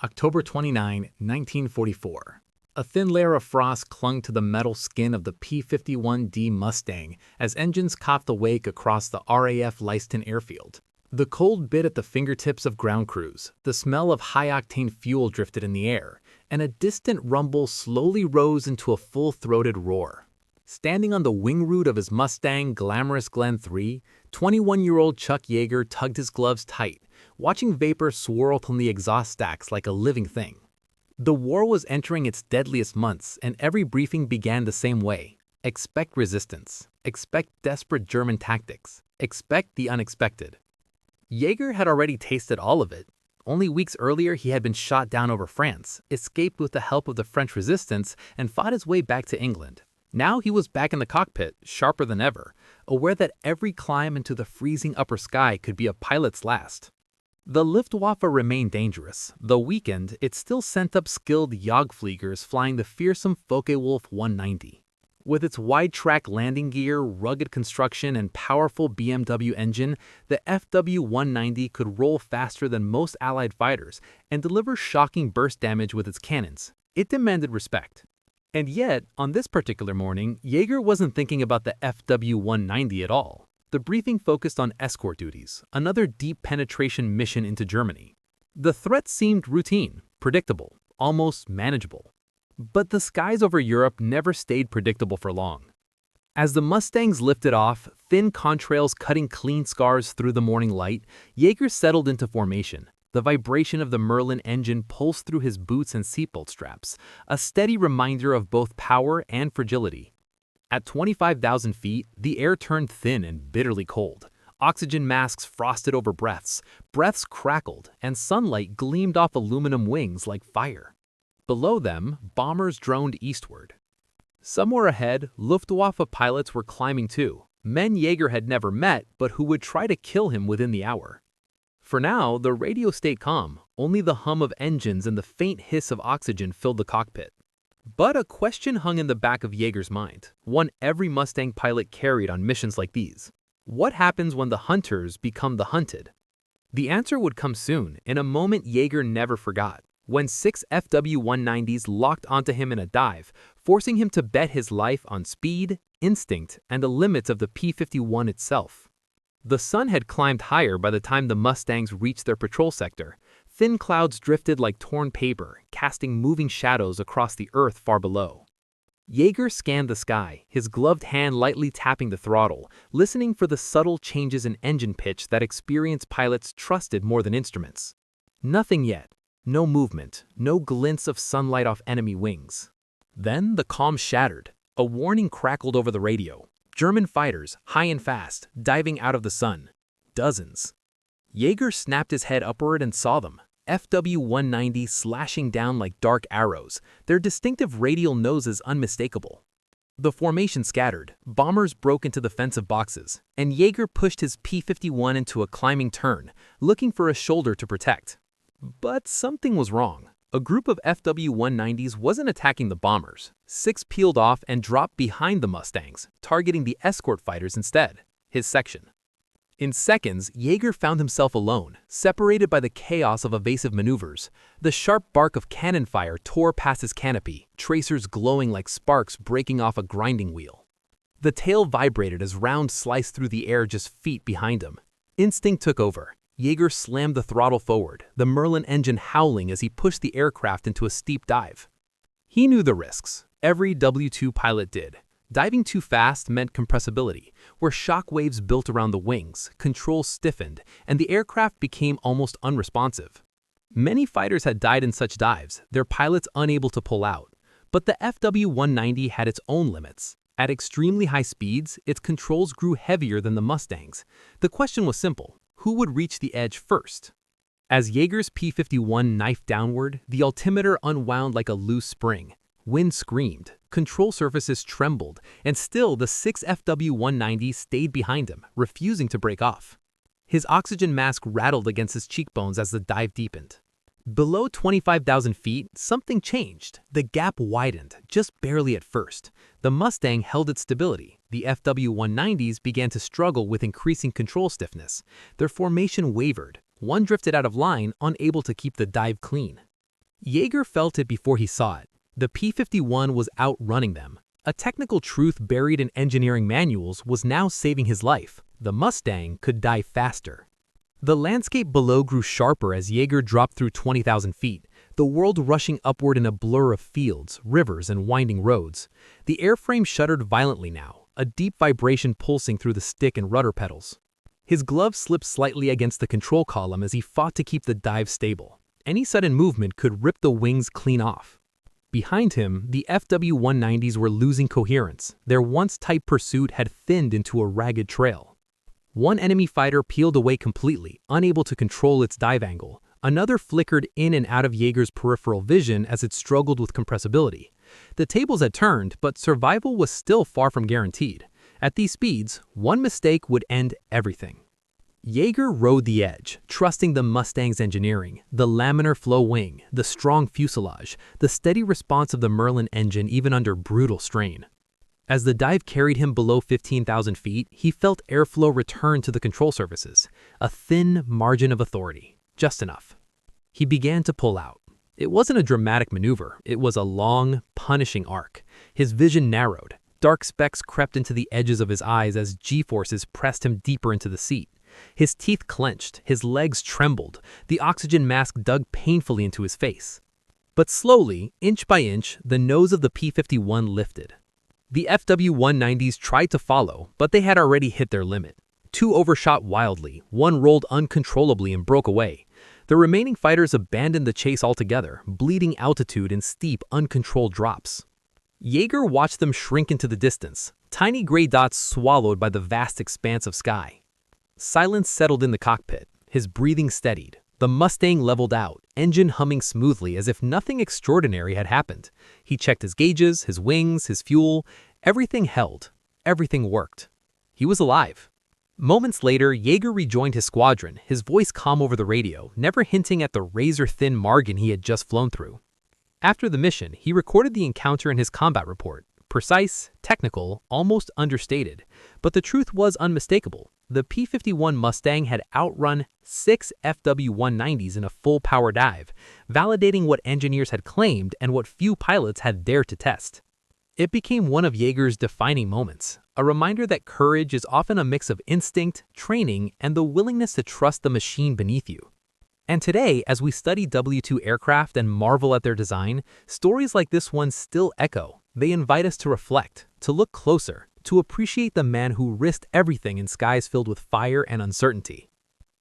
October 29, 1944. A thin layer of frost clung to the metal skin of the P-51D Mustang as engines coughed the wake across the RAF Leiston airfield. The cold bit at the fingertips of ground crews, the smell of high-octane fuel drifted in the air, and a distant rumble slowly rose into a full-throated roar. Standing on the wing root of his Mustang Glamorous Glen 3, 21-year-old Chuck Yeager tugged his gloves tight, watching vapor swirl from the exhaust stacks like a living thing. The war was entering its deadliest months, and every briefing began the same way. Expect resistance. Expect desperate German tactics. Expect the unexpected. Yeager had already tasted all of it. Only weeks earlier, he had been shot down over France, escaped with the help of the French resistance, and fought his way back to England. Now he was back in the cockpit, sharper than ever, aware that every climb into the freezing upper sky could be a pilot's last. The Luftwaffe remained dangerous. Though weakened, it still sent up skilled Jagdfliegers flying the fearsome Focke-Wulf 190. With its wide-track landing gear, rugged construction, and powerful BMW engine, the FW-190 could roll faster than most Allied fighters and deliver shocking burst damage with its cannons. It demanded respect. And yet, on this particular morning, Yeager wasn't thinking about the FW-190 at all. The briefing focused on escort duties, another deep penetration mission into Germany. The threat seemed routine, predictable, almost manageable. But the skies over Europe never stayed predictable for long. As the Mustangs lifted off, thin contrails cutting clean scars through the morning light, Yeager settled into formation. The vibration of the Merlin engine pulsed through his boots and seatbelt straps, a steady reminder of both power and fragility. At 25,000 feet, the air turned thin and bitterly cold. Oxygen masks frosted over breaths crackled, and sunlight gleamed off aluminum wings like fire. Below them, bombers droned eastward. Somewhere ahead, Luftwaffe pilots were climbing too, men Yeager had never met but who would try to kill him within the hour. For now, the radio stayed calm. Only the hum of engines and the faint hiss of oxygen filled the cockpit. But a question hung in the back of Yeager's mind, one every Mustang pilot carried on missions like these. What happens when the hunters become the hunted? The answer would come soon, in a moment Yeager never forgot, when 6 FW-190s locked onto him in a dive, forcing him to bet his life on speed, instinct, and the limits of the P-51 itself. The sun had climbed higher by the time the Mustangs reached their patrol sector. Thin clouds drifted like torn paper, casting moving shadows across the earth far below. Yeager scanned the sky, his gloved hand lightly tapping the throttle, listening for the subtle changes in engine pitch that experienced pilots trusted more than instruments. Nothing yet. No movement, no glints of sunlight off enemy wings. Then the calm shattered. A warning crackled over the radio. German fighters, high and fast, diving out of the sun. Dozens. Yeager snapped his head upward and saw them. FW-190 slashing down like dark arrows, their distinctive radial noses unmistakable. The formation scattered, bombers broke into defensive boxes, and Yeager pushed his P-51 into a climbing turn, looking for a shoulder to protect. But something was wrong. A group of FW-190s wasn't attacking the bombers. 6 peeled off and dropped behind the Mustangs, targeting the escort fighters instead, his section. In seconds, Yeager found himself alone, separated by the chaos of evasive maneuvers. The sharp bark of cannon fire tore past his canopy, tracers glowing like sparks breaking off a grinding wheel. The tail vibrated as rounds sliced through the air just feet behind him. Instinct took over. Yeager slammed the throttle forward, the Merlin engine howling as he pushed the aircraft into a steep dive. He knew the risks. Every W-2 pilot did. Diving too fast meant compressibility, where shock waves built around the wings, controls stiffened, and the aircraft became almost unresponsive. Many fighters had died in such dives, their pilots unable to pull out. But the FW-190 had its own limits. At extremely high speeds, its controls grew heavier than the Mustangs. The question was simple. Who would reach the edge first? As Yeager's P-51 knifed downward, the altimeter unwound like a loose spring. Wind screamed, control surfaces trembled, and still the 6 FW-190s stayed behind him, refusing to break off. His oxygen mask rattled against his cheekbones as the dive deepened. Below 25,000 feet, something changed. The gap widened, just barely at first. The Mustang held its stability. The FW-190s began to struggle with increasing control stiffness. Their formation wavered. One drifted out of line, unable to keep the dive clean. Yeager felt it before he saw it. The P-51 was outrunning them. A technical truth buried in engineering manuals was now saving his life. The Mustang could die faster. The landscape below grew sharper as Yeager dropped through 20,000 feet, the world rushing upward in a blur of fields, rivers, and winding roads. The airframe shuddered violently now, a deep vibration pulsing through the stick and rudder pedals. His glove slipped slightly against the control column as he fought to keep the dive stable. Any sudden movement could rip the wings clean off. Behind him, the FW-190s were losing coherence. Their once tight pursuit had thinned into a ragged trail. One enemy fighter peeled away completely, unable to control its dive angle. Another flickered in and out of Yeager's peripheral vision as it struggled with compressibility. The tables had turned, but survival was still far from guaranteed. At these speeds, one mistake would end everything. Yeager rode the edge, trusting the Mustang's engineering, the laminar flow wing, the strong fuselage, the steady response of the Merlin engine even under brutal strain. As the dive carried him below 15,000 feet, he felt airflow return to the control surfaces, a thin margin of authority, just enough. He began to pull out. It wasn't a dramatic maneuver, it was a long, punishing arc. His vision narrowed. Dark specks crept into the edges of his eyes as G-forces pressed him deeper into the seat. His teeth clenched, his legs trembled, the oxygen mask dug painfully into his face. But slowly, inch by inch, the nose of the P-51 lifted. The FW-190s tried to follow, but they had already hit their limit. Two overshot wildly, one rolled uncontrollably and broke away. The remaining fighters abandoned the chase altogether, bleeding altitude in steep, uncontrolled drops. Yeager watched them shrink into the distance, tiny gray dots swallowed by the vast expanse of sky. Silence settled in the cockpit. His breathing steadied. The Mustang leveled out, engine humming smoothly as if nothing extraordinary had happened. He checked his gauges, his wings, his fuel. Everything held. Everything worked. He was alive. Moments later, Yeager rejoined his squadron, his voice calm over the radio, never hinting at the razor-thin margin he had just flown through. After the mission, he recorded the encounter in his combat report. Precise, technical, almost understated. But the truth was unmistakable. The P-51 Mustang had outrun 6 FW-190s in a full-power dive, validating what engineers had claimed and what few pilots had dared to test. It became one of Yeager's defining moments, a reminder that courage is often a mix of instinct, training, and the willingness to trust the machine beneath you. And today, as we study W-2 aircraft and marvel at their design, stories like this one still echo. They invite us to reflect, to look closer, to appreciate the man who risked everything in skies filled with fire and uncertainty.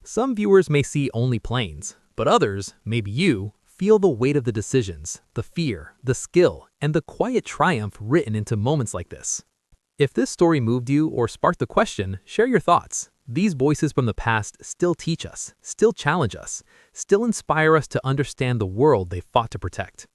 Some viewers may see only planes, but others, maybe you, feel the weight of the decisions, the fear, the skill, and the quiet triumph written into moments like this. If this story moved you or sparked the question, share your thoughts. These voices from the past still teach us, still challenge us, still inspire us to understand the world they fought to protect.